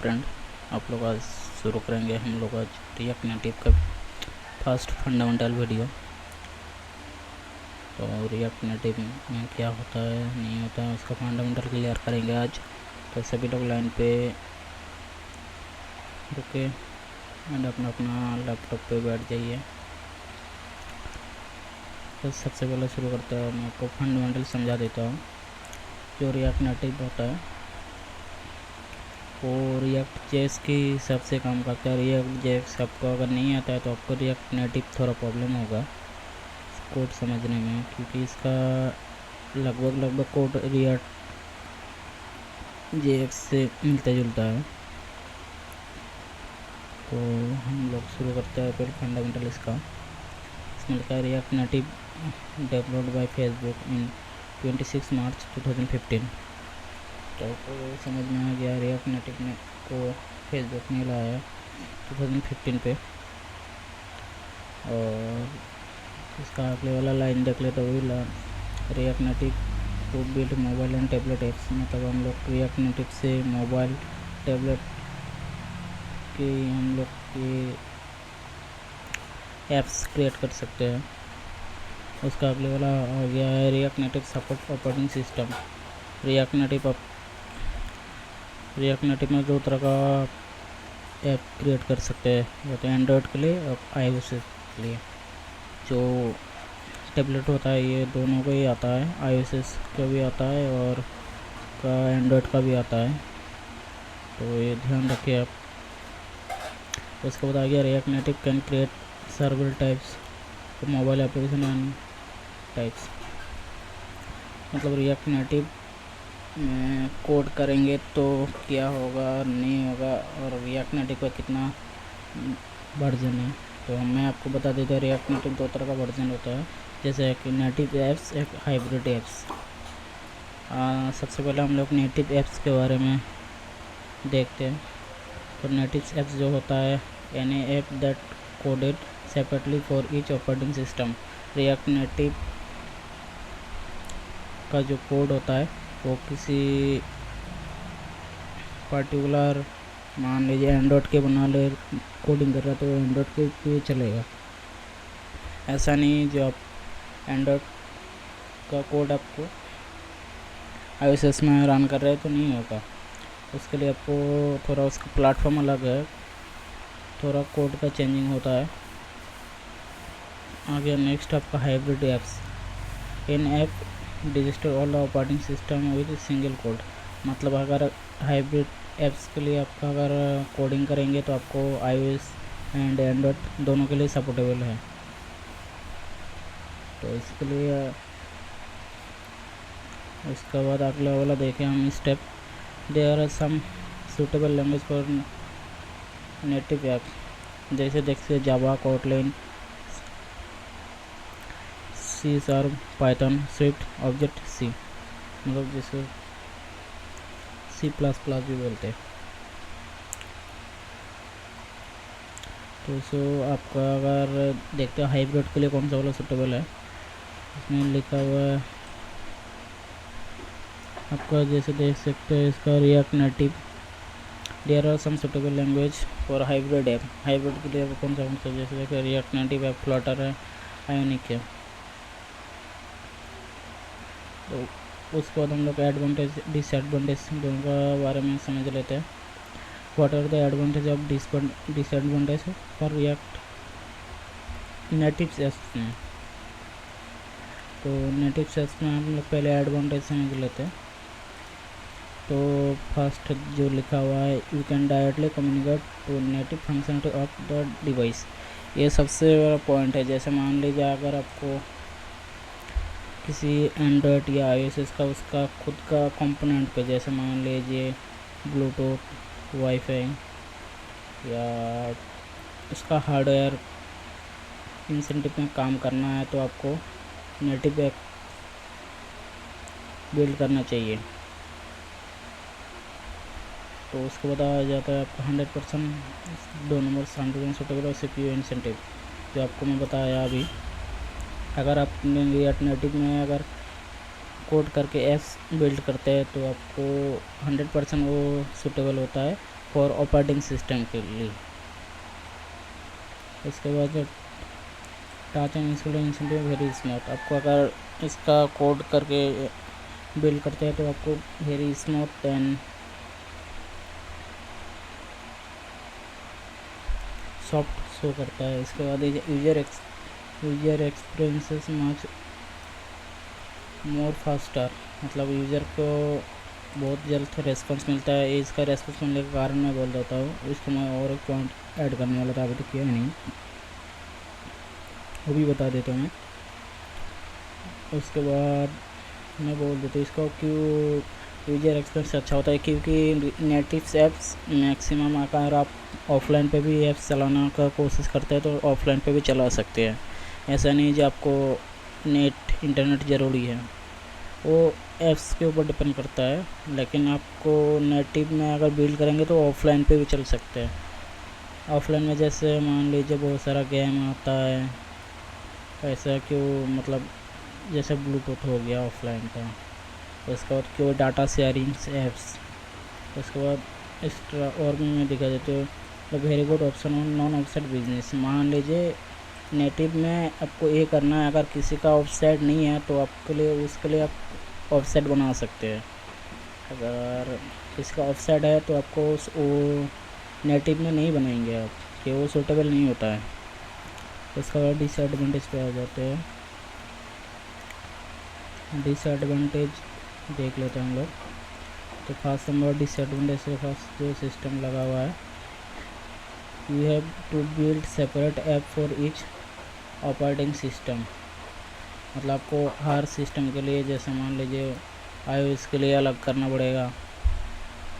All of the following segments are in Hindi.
फ्रेंड, आप लोग आज शुरू करेंगे हम लोग आज रिएक्ट नेटिव का फर्स्ट फंडामेंटल वीडियो। तो रिएक्ट नेटिव में क्या होता है नहीं होता है उसका फंडामेंटल क्लियर करेंगे आज। तो सभी लोग लाइन पे रुके एंड अपना अपना लैपटॉप पे बैठ जाइए। तो सबसे पहले शुरू करते हैं, मैं आपको फंडामेंटल समझा देता हूँ। जो रिएक्ट नेटिव होता है वो रिएक्ट जेएक्स की हिसाब से काम करता है। रिएक्ट जेएक्स आपको अगर नहीं आता है तो आपको रिएक्ट नेटिव थोड़ा प्रॉब्लम होगा कोड समझने में, क्योंकि इसका लगभग कोड रिएक्ट जेएक्स से मिलता जुलता है। तो हम लोग शुरू करते हैं पहले फंडामेंटल इसका। इसमें लिखा है React Native developed by Facebook in 26 March 2015। तो समझ में आ गया रिएक्ट नेटिव ने को फेसबुक ने लाया 2015 पे। और इसका अगले वाला लाइन देख ले तो वही React Native to build mobile and tablet apps. मतलब हम लोग रिएक्ट नेटिव से मोबाइल टैबलेट की हम लोग की एप्स क्रिएट कर सकते हैं। उसका अगले वाला आ गया है React native support operating system. React native में दो तरह का ऐप क्रिएट कर सकते हैं, या तो एंड्रॉयड के लिए और iOS के लिए। जो टैबलेट होता है ये दोनों को ही आता है, iOS का भी आता है और का एंड्रॉयड का भी आता है, तो ये ध्यान रखिए आप। उसके बाद आ गया react native can create server types तो मोबाइल एप्लीकेशन एंड टाइप्स। मतलब रिएक्ट नेटिव में कोड करेंगे तो क्या होगा और नहीं होगा, और रिएक्ट नेटिव का कितना वर्जन है। तो मैं आपको बता देता हूँ रिएक्ट नेटिव दो तरह का वर्जन होता है, जैसे एक नेटिव एप्स एक हाइब्रिड एप्स। सबसे पहले हम लोग नेटिव एप्स के बारे में देखते हैं। तो नेटिव एप्स जो होता है any app that coded separately for each operating system. React native का जो कोड होता है वो किसी पर्टिकुलर, मान लीजिए एंड्रॉयड के बना ले कोडिंग कर रहा है तो एंड्रॉयड के लिए चलेगा। ऐसा नहीं जो आप एंड्रॉयड का कोड आपको iOS में रन कर रहे हैं तो नहीं होगा। उसके लिए आपको थोड़ा उसका प्लेटफॉर्म अलग है, थोड़ा कोड का चेंजिंग होता है। आ गया नेक्स्ट आपका hybrid apps. In app register all operating system with single code. मतलब अगर हाइब्रिड एप्स के लिए आपका अगर कोडिंग करेंगे तो आपको iOS एंड एंड्रॉयड दोनों के लिए सपोर्टेबल है। तो इसके लिए उसके बाद अगला वाला देखें हम step. There are some suitable language for native app, जैसे देखते Java, Kotlin, C sharp, Python, Swift, Objective C, मतलब जिसको C++ भी बोलते हैं। तो सो आपका अगर देखते हैं हाइब्रिड के लिए कौन सा वाला सूटेबल है, इसमें लिखा हुआ है आपका, जैसे देख सकते हैं इसका React Native there are some suitable language for hybrid app. Hybrid के लिए कौन सा जैसे देखिए रिएक्ट नेटिव है, फ्लटर है, आयोनिक है। तो उसके बाद हम लोग एडवांटेज डिसएडवांटेज दोनों का बारे में समझ लेते हैं। What are the advantage of disadvantage for React Native apps में। तो नेटिव एप्स में हम लोग पहले एडवांटेज समझ लेते हैं। तो फर्स्ट जो लिखा हुआ है you can directly communicate to native functionality of the device. ये सबसे बड़ा पॉइंट है। जैसे मान लीजिए अगर आपको किसी एंड्रॉयड या iOS का उसका खुद का कंपोनेंट पे, जैसे मान लीजिए ब्लूटूथ, वाईफाई या उसका हार्डवेयर इंसेंटिव में काम करना है तो आपको नेटिव ऐप बिल्ड करना चाहिए। तो उसके बाद आ जाता है आपका 100% 2 नंबर 100% सूटेबल और CPU इंसेंटिव, जो आपको मैं बताया अभी। अगर आप रिएक्ट नेटिव में अगर कोड करके ऐप्स बिल्ड करते हैं तो आपको 100% वो सूटेबल होता है। फॉर ऑपरेटिंग सिस्टम के लिए। इसके बाद touch and installation very smooth. आपको अगर इसका कोड करके बिल्ड करते हैं तो आपको very smooth and soft show करता है। इसके बाद user experiences much more faster, मतलब यूज़र को बहुत जल्द रेस्पॉन्स मिलता है। इसका रेस्पॉन्स मिलने के कारण मैं बोल देता हूँ। इसको मैं और एक पॉइंट ऐड करने वाला था, अभी तो किया नहीं, वो भी बता देता हूँ मैं। उसके बाद मैं बोल देता हूँ इसको क्यों यूजर एक्सपीरियंस अच्छा होता है, क्योंकि नेटिव ऐप्स मैक्सिमम अगर आप ऑफलाइन पे भी ऐप्स चलाना का कोशिश करते हैं तो ऑफलाइन पे भी चला सकते हैं। ऐसा नहीं जो आपको नेट इंटरनेट ज़रूरी है, वो ऐप्स के ऊपर डिपेंड करता है। लेकिन आपको नेटिव में अगर बिल्ड करेंगे तो ऑफलाइन पे भी चल सकते हैं। ऑफलाइन में जैसे मान लीजिए बहुत सारा गेम आता है, ऐसा क्यों, मतलब जैसे ब्लूटूथ हो गया ऑफलाइन का। उसके बाद क्यों डाटा शेयरिंग्स ऐप्स। उसके बाद एक्स्ट्रा और भी मैं दिखा देते हो the very good option on non offset business. मान लीजिए नेटिव में आपको ये करना है, अगर किसी का ऑफसेट नहीं है तो आपके लिए उसके लिए आप ऑफसेट बना सकते हैं। अगर किसी का ऑफसेट है तो आपको वो नेटिव में नहीं बनाएंगे आप, कि वो सूटेबल नहीं होता है। उसके बाद डिसएडवांटेज पे आ जाते हैं। डिसएडवांटेज देख लेते हैं हम लोग। तो फर्स्ट नंबर डिसएडवांटेज से फर्स्ट जो सिस्टम लगा हुआ है, you have to build separate app for each operating system. मतलब आपको हर सिस्टम के लिए, जैसे मान लीजिए iOS के लिए अलग करना पड़ेगा,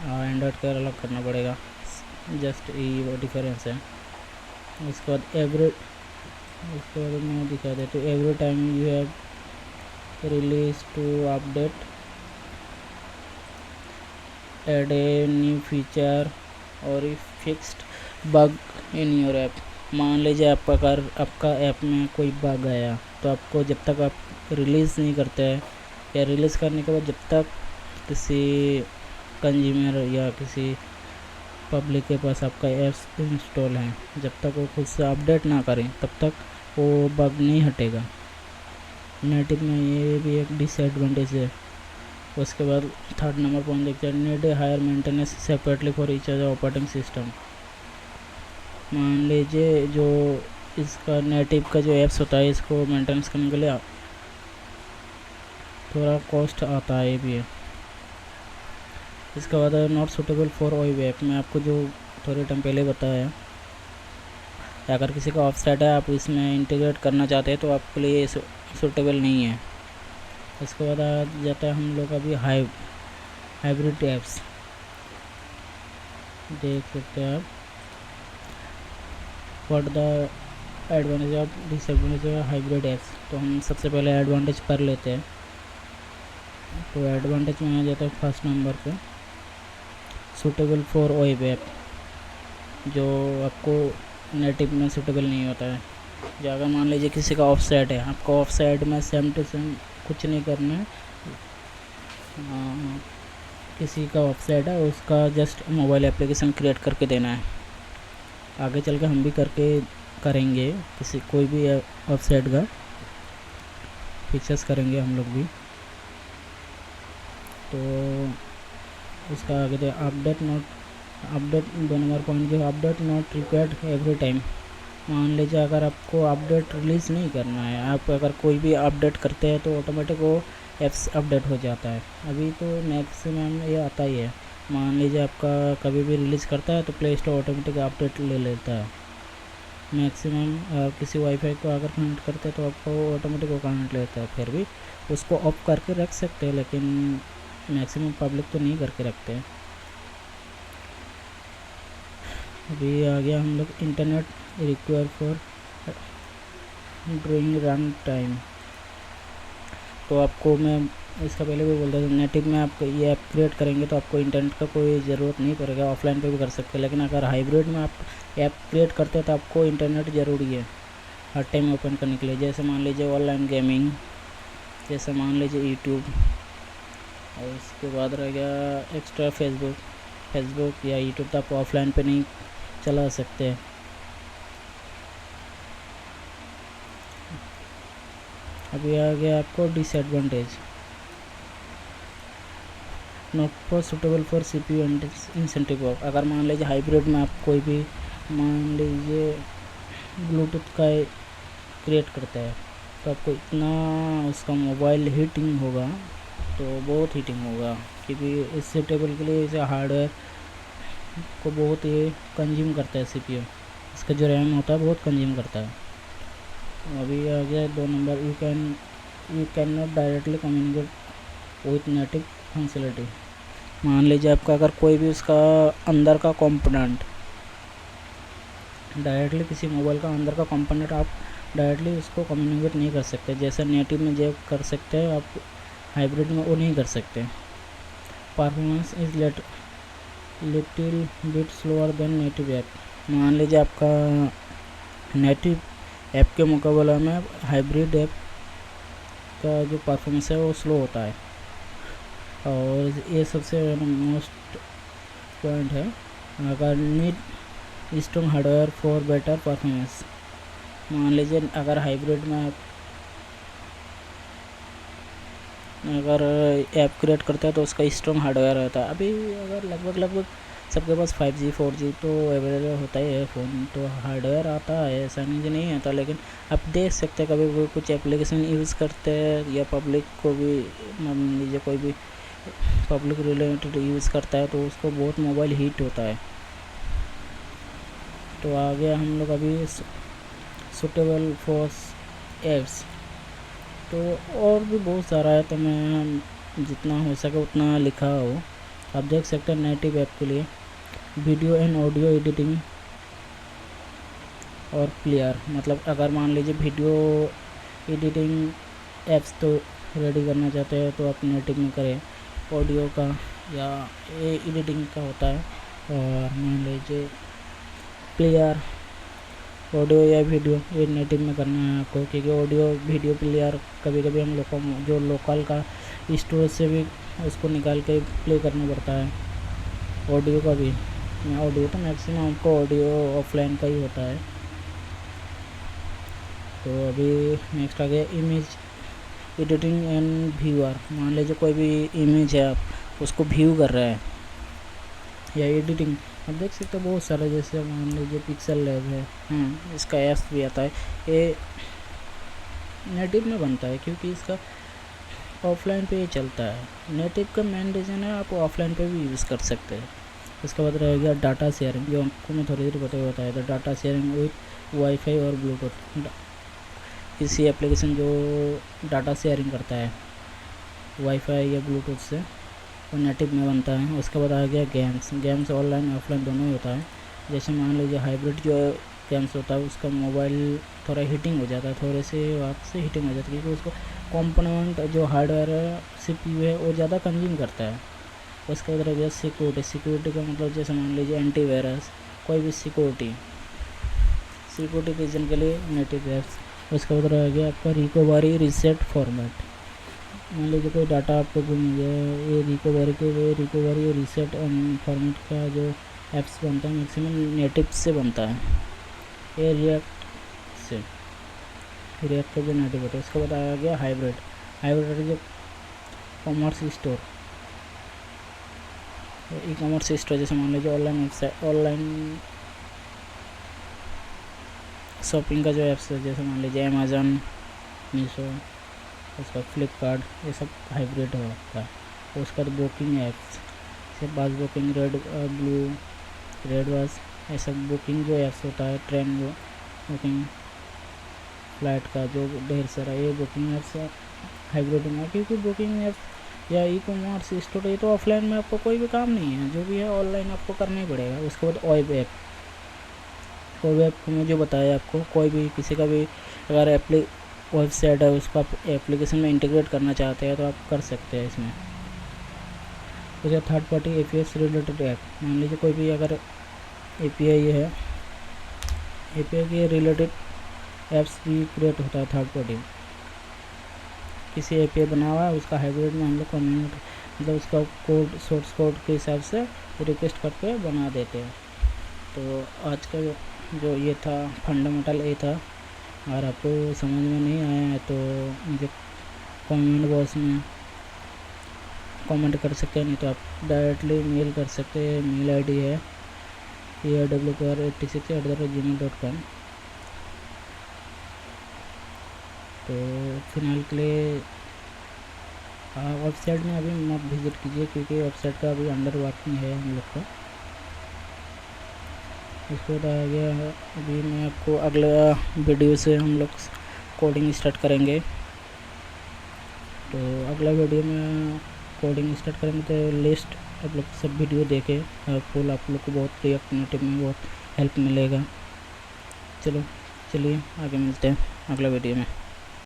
एंड्रॉयड के अलग करना पड़ेगा, जस्ट ये डिफरेंस है। उसके बाद मैं दिखा देता हूँ every time you have release to update add a new feature और fixed bug in your app. मान लीजिए आपका ऐप में कोई बग आया तो आपको जब तक आप रिलीज़ नहीं करते हैं, या रिलीज़ करने के बाद जब तक किसी कंज्यूमर या किसी पब्लिक के पास आपका ऐप्स इंस्टॉल है, जब तक वो खुद से अपडेट ना करें तब तक वो बग नहीं हटेगा। नेटिव में ये भी एक डिसएडवांटेज है। उसके बाद थर्ड नंबर पॉइंट देखते हैं, need a higher maintenance separately for each other operating system. मान लीजिए जो इसका नेटिव का जो ऐप्स होता है, इसको मेंटेनेंस करने के लिए थोड़ा कॉस्ट आता है, ये भी है। इसके बाद not suitable for web app, मैं आपको जो थोड़े टाइम पहले बताया, अगर किसी का ऑफसेट है आप इसमें इंटीग्रेट करना चाहते हैं तो आपके लिए सूटेबल नहीं है। इसके बाद आ जाता है हम लोग अभी हाइब्रिड ऐप्स देख सकते हैं आप। What the advantage of disadvantage of hybrid apps. तो हम सबसे पहले एडवांटेज कर लेते हैं। तो एडवांटेज में आ जाता है फर्स्ट नंबर पे सूटेबल फॉर वेब ऐप, जो आपको नेटिव में सूटेबल नहीं होता है। जो अगर मान लीजिए किसी का ऑफसेट है, आपको ऑफसेट में सेम टू सेम कुछ नहीं करना है, किसी का ऑफसेट है उसका जस्ट मोबाइल एप्लीकेशन क्रिएट करके देना है। आगे चल के हम भी करेंगे कोई भी ऑफसेट का फीचर्स करेंगे हम लोग भी। तो उसका आगे दे अपडेट दो नंबर पॉइंट जो update not required every time. मान लीजिए अगर आपको अपडेट रिलीज़ नहीं करना है, आप अगर कोई भी अपडेट करते हैं तो ऑटोमेटिक वो ऐप्स अपडेट हो जाता है। अभी तो मैक्सिमम ये आता ही है, मान लीजिए आपका कभी भी रिलीज़ करता है तो प्ले स्टोर ऑटोमेटिक अपडेट ले लेता है मैक्सिमम। किसी वाईफाई को अगर कनेक्ट करते हैं तो आपको ऑटोमेटिक वो कनेक्ट लेता है, फिर भी उसको ऑफ करके रख सकते हैं, लेकिन मैक्सिमम पब्लिक तो नहीं करके रखते हैं। अभी आ गया हम लोग internet require for during run time. तो आपको मैं इसका पहले भी बोल रहा था, नेटिव में आप ये ऐप क्रिएट करेंगे तो आपको इंटरनेट का कोई ज़रूरत नहीं पड़ेगा, ऑफलाइन पे भी कर सकते हैं। लेकिन अगर हाइब्रिड में आप ऐप क्रिएट करते हैं तो आपको इंटरनेट ज़रूरी है हर टाइम ओपन करने के लिए। जैसे मान लीजिए ऑनलाइन गेमिंग, जैसे मान लीजिए यूट्यूब, और उसके बाद रह गया एक्स्ट्रा फेसबुक, फेसबुक या यूट्यूब तो आप ऑफलाइन पे नहीं चला सकते। अभी आ गया आपको disadvantage, not for suitable for CPU and incentive work. अगर मान लीजिए हाइब्रिड में आप कोई भी मान लीजिए ब्लूटूथ का क्रिएट करता है तो आपको इतना उसका मोबाइल हीटिंग होगा, तो बहुत हीटिंग होगा, क्योंकि इस सुटेबल के लिए इसे हार्डवेयर को बहुत ही कंज्यूम करता है CPU, इसका जो रैम होता है बहुत कंज्यूम करता है। अभी आ गया 2 number, you can not directly communicate with native functionality. मान लीजिए आपका अगर कोई भी उसका अंदर का कंपोनेंट डायरेक्टली किसी मोबाइल का अंदर का कंपोनेंट आप डायरेक्टली उसको कम्युनिकेट नहीं कर सकते, जैसे नेटिव में जो कर सकते हैं आप हाइब्रिड में वो नहीं कर सकते। Performance is little bit slower then native app. मान लीजिए आपका नेटिव ऐप के मुकाबले में हाइब्रिड ऐप का जो परफॉर्मेंस है वो स्लो होता है, और ये सबसे मोस्ट पॉइंट है। अगर need strong hardware for better performance. मान लीजिए अगर हाइब्रिड में आप अगर ऐप क्रिएट करते हैं तो उसका स्ट्रॉन्ग हार्डवेयर रहता है। अभी अगर लगभग सबके पास 5G 4G तो अवेलेबल होता ही है फ़ोन, तो हार्डवेयर आता है, ऐसा नहीं आता। लेकिन आप देख सकते हैं कभी कुछ एप्लीकेशन यूज़ करते हैं या पब्लिक को भी मान लीजिए कोई भी पब्लिक रिलेटेड यूज़ करता है तो उसको बहुत मोबाइल हीट होता है। तो आगे हम लोग अभी सुटेबल फॉर एप्स, तो और भी बहुत सारा है, तो मैं जितना हो सके उतना लिखा हो। आप देख सकते हैं नेटिव ऐप के लिए वीडियो एंड ऑडियो एडिटिंग और क्लियर, मतलब अगर मान लीजिए वीडियो एडिटिंग ऐप्स तो रेडी करना चाहते हैं तो आप नेटिव में करें, ऑडियो का या एडिटिंग का होता है, और मान लीजिए क्लियर ऑडियो या वीडियो ये नेटिव में करना है आपको, क्योंकि ऑडियो वीडियो प्लेयर कभी कभी हम लोग को जो लोकल का स्टोरेज से भी उसको निकाल के प्ले करना पड़ता है। ऑडियो का भी, ऑडियो तो मैक्सिमम आपको ऑडियो ऑफलाइन का ही होता है। तो अभी नेक्स्ट आ गया इमेज एडिटिंग एंड व्यूअर। मान लीजिए कोई भी इमेज है आप उसको व्यू कर रहे हैं या एडिटिंग, आप देख सकते हो बहुत सारे, जैसे मान लीजिए पिक्सल लैब है, इसका ऐप्स भी आता है, ये नेटिव में बनता है क्योंकि इसका ऑफलाइन पे ही चलता है। नेटिव का मेन रीज़न है आप ऑफलाइन पे भी यूज़ कर सकते हैं। इसके बाद रह गया डाटा शेयरिंग, जो आपको मैं थोड़ी देर बताया था, डाटा शेयरिंग विथ वाईफाई और ब्लूटूथ। किसी एप्लीकेशन जो डाटा शेयरिंग करता है वाईफाई या ब्लूटूथ से, वो नेटिव में बनता है। उसके बाद आ गया गेम्स ऑनलाइन ऑफलाइन दोनों ही होता है। जैसे मान लीजिए हाइब्रिड जो गेम्स होता है उसका मोबाइल थोड़ा हीटिंग हो जाता है, थोड़े से वक्त से हीटिंग हो जाती है, क्योंकि उसको कंपोनेंट जो हार्डवेयर है CPU है वो ज़्यादा कंज्यूम करता है। उसके बाद रह गया सिक्योरिटी का मतलब जैसे मान लीजिए एंटीवायरस, कोई भी सिक्योरिटी रीजन के लिए नेटिव ऐप्स। उसके बाद रह गया आपका रिकवरी रीसेट फॉर्मेट। मान लीजिए कोई डाटा आपको गुम गया, ये रिकवरी के लिए रिकवरी रीसेट फॉर्मेट का जो ऐप्स बनता है मैक्सिमम नेटिव से बनता है, ये रिएक्ट का जो नेटिव होता है। उसके बाद आ गया हाइब्रिड जो commerce store, e commerce store जैसे मान लीजिए ऑनलाइन शॉपिंग का जो ऐप्स है, जैसे मान लीजिए अमेज़न, मीशो, उसका फ्लिपकार्ट, ये सब हाइब्रिड होता है। उसका बुकिंग ऐप्स जैसे बस बुकिंग, रेड बस, ये सब बुकिंग जो ऐप्स होता है, ट्रेन बुकिंग, फ्लाइट का जो ढेर सारा, ये बुकिंग ऐप्स हाइब्रिड में। क्योंकि बुकिंग ऐप या ई कॉमर्स स्टोर ये तो ऑफलाइन में आपको कोई भी काम नहीं है, जो भी है ऑनलाइन आपको करना ही पड़ेगा। उसके बाद वेब ऐप को मैं जो बताया आपको, कोई भी किसी का भी अगर वेबसाइट है उसको आप एप्लीकेशन में इंटीग्रेट करना चाहते हैं तो आप कर सकते हैं इसमें। उसके थर्ड पार्टी API से रिलेटेड ऐप, मान लीजिए कोई भी अगर API है, API के रिलेटेड ऐप्स भी क्रिएट होता है थर्ड पार्टी। किसी API बना हुआ है उसका हाइब्रिड में हम लोग मतलब उसका कोड सोर्स कोड के हिसाब से रिक्वेस्ट करके बना देते हैं। तो आज का जो ये था फंडामेंटल ये था। अगर आपको समझ में नहीं आया है तो मुझे कमेंट बॉक्स में कमेंट कर सकते हैं, नहीं तो आप डायरेक्टली मेल कर सकते हैं। मेल आईडी है awr86@gmail.com। तो फिलहाल के लिए वेबसाइट में अभी मत विज़िट कीजिए, क्योंकि वेबसाइट का अभी अंडर वर्किंग है हम लोग का। इसको बताया गया है। अभी मैं आपको अगला वीडियो से हम लोग कोडिंग स्टार्ट करेंगे। तो अगला वीडियो में कोडिंग स्टार्ट करेंगे, तो लिस्ट आप लोग सब वीडियो देखें, फुल आप लोग को बहुत रिएक्ट कम्युनिटी में बहुत हेल्प मिलेगा। चलिए आगे मिलते हैं अगला वीडियो में।